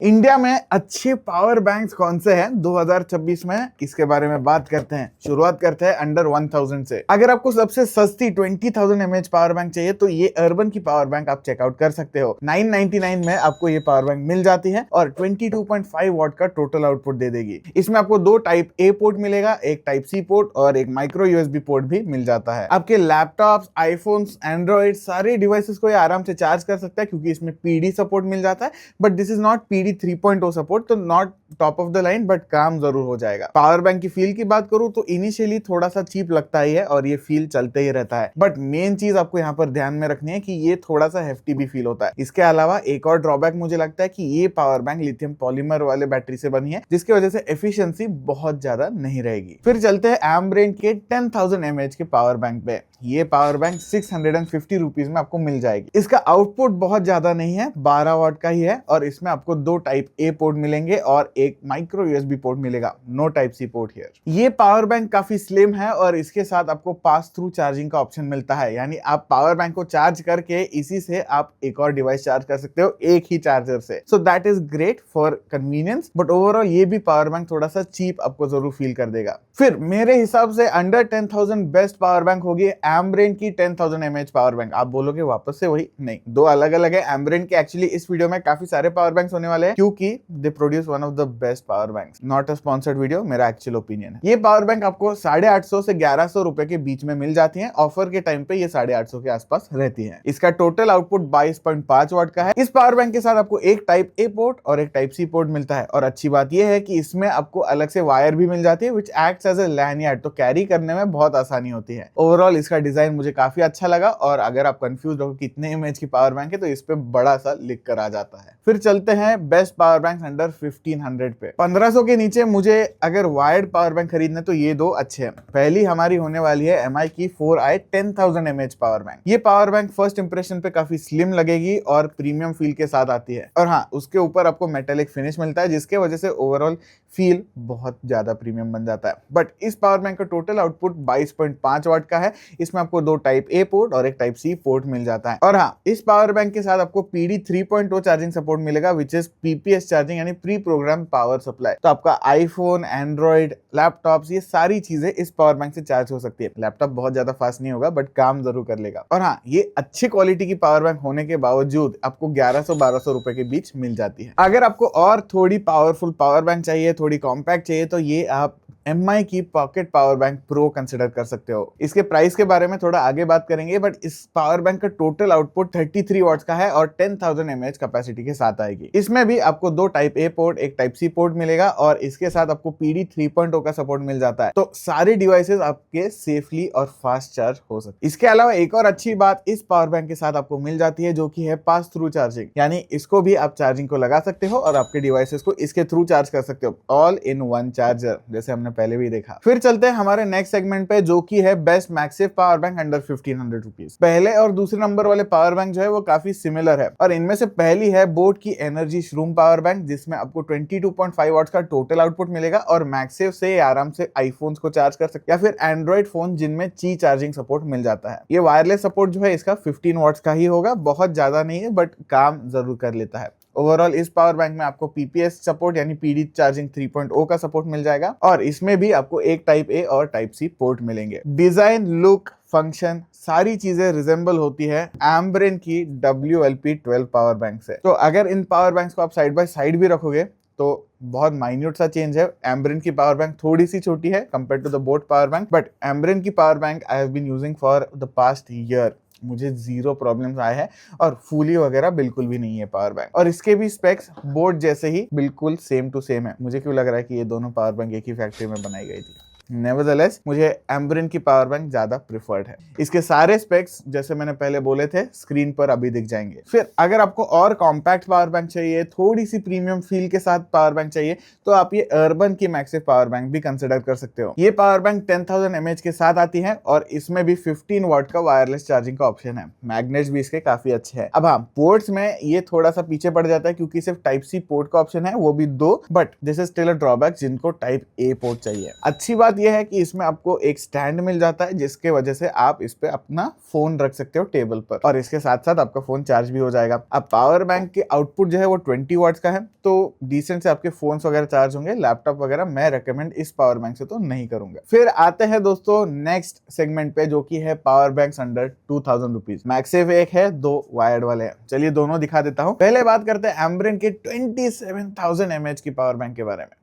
India में अच्छे power banks कौन से हैं 2026 में, इसके बारे में बात करते हैं। शुरुआत करते हैं अंडर 1000 से। अगर आपको सबसे सस्ती 20,000 mAh पावर बैंक चाहिए तो ये अर्बन की पावर बैंक आप चेकआउट कर सकते हो। 999 में आपको ये पावर बैंक मिल जाती है और 22.5 वॉट का टोटल आउटपुट दे देगी। इसमें आपको दो टाइप ए पोर्ट मिलेगा, एक टाइप सी पोर्ट और एक माइक्रो यूएसबी पोर्ट भी मिल जाता है। आपके लैपटॉप्स, आईफोन्स, एंड्रॉइड सारे डिवाइसेस को ये आराम से चार्ज कर सकता है क्योंकि इसमें पीडी सपोर्ट मिल जाता है। But this is not PD 3.0 support, तो not top of the line, but काम जरूर हो जाएगा। पावर बैंक की फील की बात करूं तो इनिशियली थोड़ा सा चीप लगता ही है और ये फील चलते ही रहता है। बट मेन चीज आपको यहाँ पर ध्यान में रखनी है कि ये थोड़ा सा हेफ्टी भी फील होता है। इसके अलावा एक और ड्रॉबैक मुझे लगता है कि ये पावर बैंक लिथियम पॉलीमर वाले बैटरी से बनी है, जिसकी वजह से एफिशिएंसी बहुत ज्यादा नहीं रहेगी। फिर चलते हैं एम्ब्रेन के 10,000 mAh के पावर बैंक पे। ये पावर बैंक 650 रुपीज में आपको मिल जाएगी। इसका आउटपुट बहुत ज्यादा नहीं है, 12 वाट का ही है और इसमें आपको दो टाइप ए पोर्ट मिलेंगे और एक माइक्रो यूएसबी पोर्ट मिलेगा। No type C port here. ये पावर बैंक काफी स्लिम है और इसके साथ आपको पास थ्रू चार्जिंग का ऑप्शन मिलता है, यानी आप पावर बैंक को चार्ज करके इसी से आप एक और डिवाइस चार्ज कर सकते हो एक ही चार्जर से। So that is great for convenience, but overall ये भी पावर बैंक थोड़ा सा चीप आपको जरूर फील कर देगा। फिर मेरे हिसाब से अंडर 10,000 बेस्ट पावर बैंक होगी एम्ब्रेन की 10,000 mAh पावर बैंक। आप बोलोगे वापस से वही? नहीं, दो अलग अलग है। एम्ब्रेन के एक्चुअली इस वीडियो में काफी सारे पावर बैंक्स होने वाले हैं क्योंकि they produce one of the best power banks. Not a sponsored video, मेरा एक्चुअल ओपिनियन है। ये पावर बैंक आपको 850 से 1100 रुपए के बीच में मिल जाती है। ऑफर के टाइम पे ये 850 के आसपास रहती है। इसका टोटल आउटपुट 22.5 वाट का है। इस पावर बैंक के साथ आपको एक टाइप ए पोर्ट और एक टाइप सी पोर्ट मिलता है और अच्छी बात यह है कि इसमें आपको अलग से वायर भी मिल जाती है which acts as a lanyard, तो कैरी करने में बहुत आसानी होती है। ओवरऑल इसका डिजाइन मुझे काफी अच्छा लगा और अगर आप कंफ्यूज हो कितने एमएच की पावर बैंक है तो इस पे बड़ा सा लिख कर आ जाता है। फिर चलते हैं बेस्ट पावर बैंक अंडर 1500 पे। 1500 के नीचे मुझे अगर वायर्ड पावर बैंक खरीदना तो ये दो अच्छे हैं। पहली हमारी होने वाली है एमआई की 4i 10,000 mAh पावर बैंक। ये पावर बैंक फर्स्ट इंप्रेशन पे काफी स्लिम लगेगी और प्रीमियम फील के साथ आती है और हाँ, उसके ऊपर आपको मेटेलिक फिनिश मिलता है जिसके वजह से ओवरऑल फील बहुत ज्यादा प्रीमियम बन जाता है। बट इस पावर बैंक का टोटल आउटपुट 22.5 वाट का है। इसमें आपको दो टाइप ए पोर्ट और एक टाइप सी पोर्ट मिल जाता है और हाँ, इस पावर बैंक के साथ आपको पीडी 3.0 चार्जिंग सपोर्ट मिलेगा विच इज पीपीएस चार्जिंग, यानी प्री प्रोग्राम पावर सप्लाई। तो आपका आईफोन, एंड्रॉइड, लैपटॉप्स, ये सारी चीजें इस पावर बैंक से चार्ज हो सकती है। लैपटॉप बहुत ज्यादा फास्ट नहीं होगा बट काम जरूर कर लेगा। और हाँ, ये अच्छी क्वालिटी की पावर बैंक होने के बावजूद आपको 1100-1200 रुपए के बीच मिल जाती है। अगर आपको और थोड़ी पावरफुल पावर बैंक चाहिए, थोड़ी कॉम्पैक्ट चाहिए, तो ये आप एमआई की pocket power bank pro consider कर सकते हो। इसके प्राइस के बारे में थोड़ा आगे बात करेंगे, बट इस पावर बैंक का टोटल आउटपुट 33 वॉट्स का है और 10,000 mAh कैपेसिटी के साथ आएगी। इसमें भी आपको दो टाइप ए पोर्ट, एक टाइप सी पोर्ट मिलेगा और इसके साथ आपको पीडी 3.0 का सपोर्ट मिल जाता है। तो सारे डिवाइसेस आपके सेफली और फास्ट चार्ज हो सकते। इसके अलावा एक और अच्छी बात इस पावर बैंक के साथ आपको मिल जाती है जो कि है पास थ्रू चार्जिंग, यानी इसको भी आप चार्जिंग को लगा सकते हो और आपके डिवाइसेस को इसके थ्रू चार्ज कर सकते हो, ऑल इन वन चार्जर, जैसे हमने पहले भी देखा। फिर चलते हैं हमारे नेक्स्ट सेगमेंट पे जो कि है बेस्ट मैक्सिव पावर बैंक अंडर 1500 रुपीज। पहले और दूसरे नंबर वाले पावर बैंक जो है वो काफी सिमिलर है और इनमें से पहली है बोट की एनर्जी श्रूम पावर बैंक, जिसमें आपको 22.5 वाट्स का टोटल आउटपुट मिलेगा और मैक्सिव से आराम से आईफोन्स को चार्ज कर सकते या फिर एंड्रॉइड फोन जिनमें ची चार्जिंग सपोर्ट मिल जाता है। ये वायरलेस सपोर्ट जो है इसका 15 वाट्स का ही होगा, बहुत ज्यादा नहीं है बट काम जरूर कर लेता है। ओवरऑल इस पावर बैंक में आपको पीपीएस सपोर्ट यानी पीडी चार्जिंग 3.0 का सपोर्ट मिल जाएगा और इसमें भी आपको एक टाइप ए और टाइप सी पोर्ट मिलेंगे। डिजाइन, लुक, फंक्शन सारी चीजें रिजेंबल होती है एम्ब्रेन की WLP12 पावर बैंक से। तो अगर इन पावर बैंक्स को आप साइड बाय साइड भी रखोगे तो बहुत माइन्यूट सा चेंज है। एम्ब्रेन की पावर बैंक थोड़ी सी छोटी है compare to the boat power bank, but Ambrane की power bank I have been using for the past year. मुझे जीरो प्रॉब्लम्स आए हैं और फूली वगैरह बिल्कुल भी नहीं है पावर बैंक और इसके भी स्पेक्स बोट जैसे ही बिल्कुल सेम टू सेम है। मुझे क्यों लग रहा है कि ये दोनों पावर बैंक एक ही फैक्ट्री में बनाई गई थी। नेवरदलेस मुझे एम्ब्रेन की पावर बैंक ज्यादा प्रिफर्ड है। इसके सारे स्पेक्स जैसे मैंने पहले बोले थे स्क्रीन पर अभी दिख जाएंगे। फिर अगर आपको और कॉम्पैक्ट पावर बैंक चाहिए, थोड़ी सी प्रीमियम फील के साथ पावर बैंक चाहिए, तो आप ये अर्बन की मैक्सिव पावर बैंक भी कंसिडर कर सकते हो। ये पावर बैंक 10,000 mAh के साथ आती है और इसमें भी 15 वाट का वायरलेस चार्जिंग का ऑप्शन है। मैग्नेट्स भी इसके काफी अच्छे हैं। अब हाँ, पोर्ट्स में ये थोड़ा सा पीछे पड़ जाता है क्योंकि सिर्फ टाइप सी पोर्ट का ऑप्शन है, वो भी दो, but this is still a drawback जिनको टाइप ए पोर्ट चाहिए। अच्छी बात बात यह है कि इसमें आपको एक स्टैंड मिल जाता है जिसके वजह से आप इस पे अपना फोन रख सकते हो टेबल पर, और इसके साथ साथ आपका फोन चार्ज भी हो जाएगा। अब पावर बैंक के आउटपुट जो है वो 20 वाट्स का है, तो डिसेंट से आपके फोन्स वगैरह चार्ज होंगे। लैपटॉप वगैरह मैं रेकमेंड इस पावर बैंक से तो नहीं करूंगा। फिर आते हैं दोस्तों नेक्स्ट सेगमेंट पे, जो कि है पावर बैंक्स अंडर 2000 रुपीज। मैक्सेफ एक है, 2 वायर्ड वाले हैं। चलिए दोनों दिखा देता हूं। पहले बात करते हैं एम्ब्रेन के 27,000 mAh की पावर बैंक के बारे में।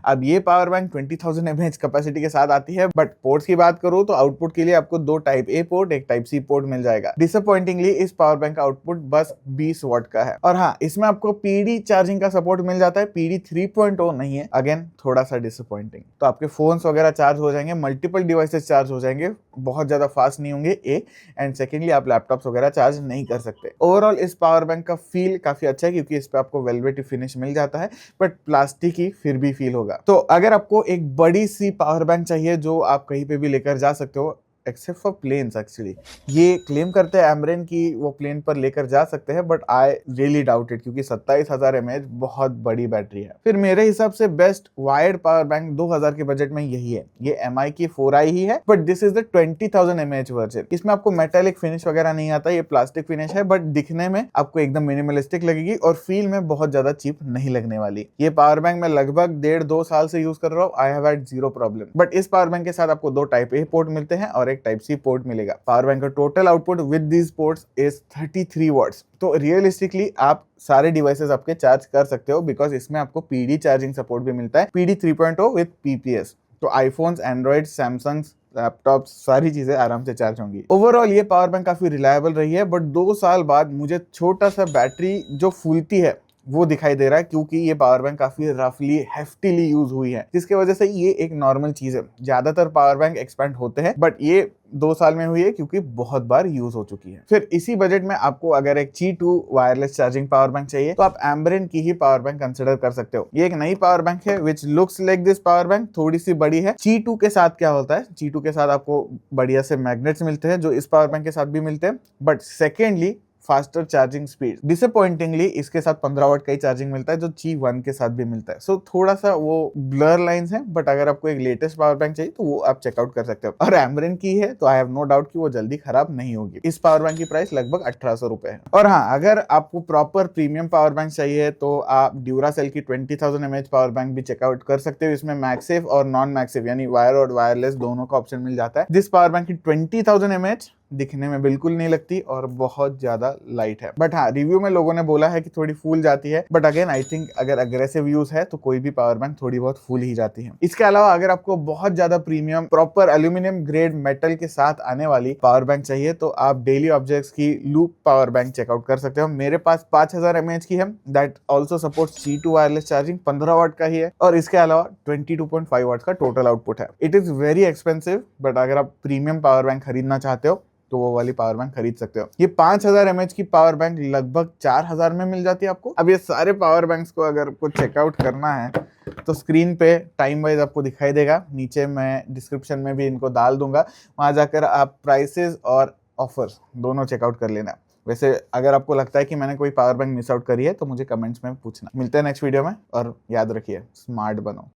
अब ये पावर बैंक 20,000 mAh कैपेसिटी के साथ आती है, बट पोर्ट्स की बात करूं तो आउटपुट के लिए आपको 2 टाइप ए पोर्ट, एक टाइप सी पोर्ट मिल जाएगा। डिसअपॉइंटिंगली इस पावर बैंक का आउटपुट बस 20 वाट का है। और हाँ, इसमें आपको पीडी चार्जिंग का सपोर्ट मिल जाता है, पीडी 3.0 नहीं है। अगेन थोड़ा सा डिसअपॉइंटिंग। तो आपके फोन्स वगैरह चार्ज हो जाएंगे, मल्टीपल डिवाइसेस चार्ज हो जाएंगे, बहुत ज्यादा फास्ट नहीं होंगे ए, एंड सेकेंडली आप लैपटॉप्स वगैरह चार्ज नहीं कर सकते। ओवरऑल इस पावर बैंक का फील काफी अच्छा है, क्योंकि इस पे आपको वेलवेटी फिनिश मिल जाता है, बट प्लास्टिक ही फिर भी फील होगा। तो अगर आपको एक बड़ी सी पावर बैंक चाहिए जो आप कहीं पे भी लेकर जा सकते हो, एक्सेप्ट फॉर प्लेन्स, एक्चुअली ये क्लेम करते हैं एम्ब्रेन की वो प्लेन पर लेकर जा सकते हैं, but I really doubt it, क्योंकि 27,000 mAh बहुत बड़ी बैटरी है। फिर मेरे हिसाब से बेस्ट वायर्ड पावर बैंक 2000 के बजट में यही है। ये MI की 4i ही है, but this is the 20,000 mAh version. इसमें आपको मेटेलिक फिनिश वगैरह नहीं आता, ये प्लास्टिक फिनिश है, बट दिखने में आपको एकदम मिनिमलिस्टिक लगेगी और फील में बहुत ज्यादा चीप नहीं लगने वाली। ये पावर बैंक मैं लगभग 1.5-2 साल से यूज कर रहा हूँ। I have had zero problem. But इस पावर बैंक के साथ आपको 2 टाइप ए पोर्ट मिलते हैं और एक टाइप सी पोर्ट मिलेगा। पावर बैंक का total output with these ports is 33 watts. तो रियलिस्टिकली आप सारे डिवाइसेस आपके चार्ज कर सकते हो, बिकॉज इसमें आपको पीडी चार्जिंग सपोर्ट भी मिलता है, पीडी 3.0 विद पीपीएस। तो आईफोन्स, एंड्रॉइड, सैमसंग लैपटॉप सारी चीजें आराम से चार्ज होंगी। ओवरऑल ये पावर बैंक काफी रिलायबल रही है, बट 2 साल बाद मुझे छोटा सा बैटरी जो फूलती है वो दिखाई दे रहा है, क्योंकि ये पावर बैंक काफी रफली हेफ्टीली यूज हुई है, जिसके वजह से ये एक नॉर्मल चीज है। ज्यादातर पावर बैंक एक्सपेंड होते हैं, बट ये 2 साल में हुई है क्योंकि बहुत बार यूज हो चुकी है। फिर इसी बजट में आपको अगर एक Qi2 wireless charging power bank चाहिए तो आप एम्ब्रेन की ही पावर बैंक कंसिडर कर सकते हो। ये एक नई पावर बैंक है which looks like this power bank, थोड़ी सी बड़ी है। Qi2 के साथ क्या होता है, Qi2 के साथ आपको बढ़िया से मैग्नेट्स मिलते हैं जो इस पावर बैंक के साथ भी मिलते हैं, but secondly faster charging speed. Disappointingly इसके साथ 15 वाट का ही चार्जिंग मिलता है, जो Qi1 के साथ भी मिलता है। सो थोड़ा सा वो ब्लर लाइंस है, बट अगर आपको एक लेटेस्ट पावर बैंक चाहिए तो वो आप चेकआउट कर सकते हो। और एम्ब्रेन की है तो आई हैव नो डाउट कि वो जल्दी खराब नहीं होगी। इस पावर बैंक की प्राइस लगभग 1800 रुपए है। और हाँ, अगर आपको प्रॉपर प्रीमियम पावर बैंक चाहिए तो आप ड्यूरासेल की 20,000 mAh पावर बैंक भी चेकआउट कर सकते हो। इसमें मैक्सेफ और नॉन मैक्सेफ यानी वायर और वायरलेस दोनों का ऑप्शन मिल जाता है। दिस पावर बैंक की 20,000 mAh दिखने में बिल्कुल नहीं लगती और बहुत ज्यादा लाइट है, बट हाँ, रिव्यू में लोगों ने बोला है कि थोड़ी फूल जाती है, बट अगेन आई थिंक अगर अग्रेसिव यूज है तो कोई भी पावर बैंक थोड़ी बहुत फूल ही जाती है। इसके अलावा अगर आपको बहुत ज्यादा premium proper aluminium grade metal के साथ आने वाली पावर बैंक चाहिए तो आप डेली ऑब्जेक्ट्स की लूप पावर बैंक चेकआउट कर सकते हो। मेरे पास 5000 mAh की है, that also supports Qi2 wireless charging, 15 वाट का ही है, और इसके अलावा 22.5 वाट का टोटल आउटपुट है। It is very expensive, but अगर आप प्रीमियम पावर बैंक खरीदना चाहते हो तो वो वाली पावर बैंक खरीद सकते हो। ये 5000 mAh की पावर बैंक लगभग 4000 में मिल जाती है आपको। अब ये सारे पावर बैंक्स को अगर आपको चेकआउट करना है तो स्क्रीन पे टाइम वाइज आपको दिखाई देगा, नीचे मैं डिस्क्रिप्शन में भी इनको डाल दूंगा, वहां जाकर आप प्राइसेस और ऑफर्स दोनों चेकआउट कर लेना। वैसे अगर आपको लगता है कि मैंने कोई पावर बैंक मिस आउट करी है तो मुझे कमेंट्स में पूछना। मिलते हैं नेक्स्ट वीडियो में, और याद रखिए स्मार्ट बनो।